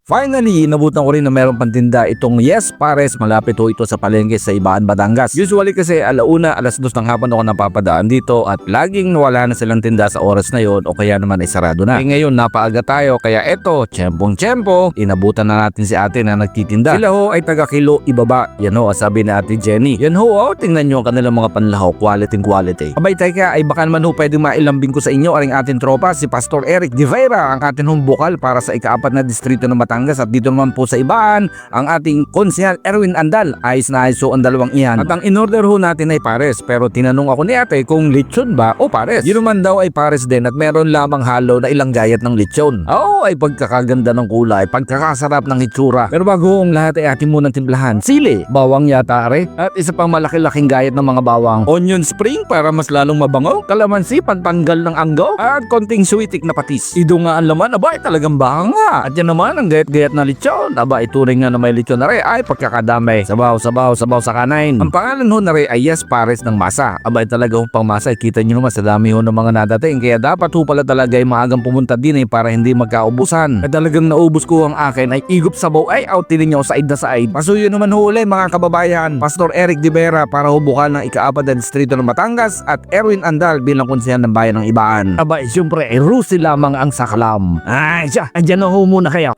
Finally, inabutan ko rin na meron pantinda itong Yes Pares. Malapit ho ito sa palengke sa Ibaan, Batangas. Usually kasi alauna, alas 2 ng hapon ako napapadaan dito at laging wala na silang tinda sa oras na yon o kaya naman ay sarado na. Ngayon napaaga tayo kaya eto, tiyempong-tiyempo, inabutan na natin si ate na nagtitinda. Sila ho ay taga Kilo Ibaba. Yan ho, sabi ni ate Jenny. Yan ho, tingnan nyo ang kanilang mga panlaho, quality. Abay teka, ay baka naman ho pwede mailambing ko sa inyo aring ating tropa, si Pastor Eric De Vera, ang ating hong bukal para sa ika-4 na distrito ng Batangas. At dito naman po sa Ibaan, ang ating konsehal Erwin Andal. Ayos na ayos ho ang dalawang iyan. At ang in-order ho natin ay pares, pero tinanong ako ni ate kung lechon ba o pares. Yun naman daw ay pares din at meron lamang halo na ilang gayat ng lechon. Ay pagkakaganda ng kulay, pagkakasarap ng itsura. Pero bago ang lahat ay atin munang timplahan sili, bawang yata are, at isa pang malaki-laking gayat ng mga bawang, onion spring para mas lalong mabango, kalamansi pantanggal ng anggo, at konting sweetik na patis. Ido nga ang laman, aba ay talagang banga. At yan naman ang gayat-gayat na lechon, aba ituring nga na may lechon na rin ay pagkakadami. Sabaw sa kanain. Ang pangalan ho na rin ay Yes Pares ng masa. Aba ay talaga hong pang masa, kita nyo naman sa dami ho ng mga nadating, kaya dapat ho pala talaga ay maagang pumunta din para hindi magkaubusan. At talagang naubos ko ang akin ay igop sabaw ay out din nyo side na side. Pasuyo naman ho ulit mga kababayan, Pastor Eric De Vera para hubukal ng ika-4 na distrito ng Batangas at Erwin Andal bilang konsehal ng bayan ng Ibaan. Aba, siyempre, rusi lamang ang sakalam. Ay, siya, andyan na ho muna kayo.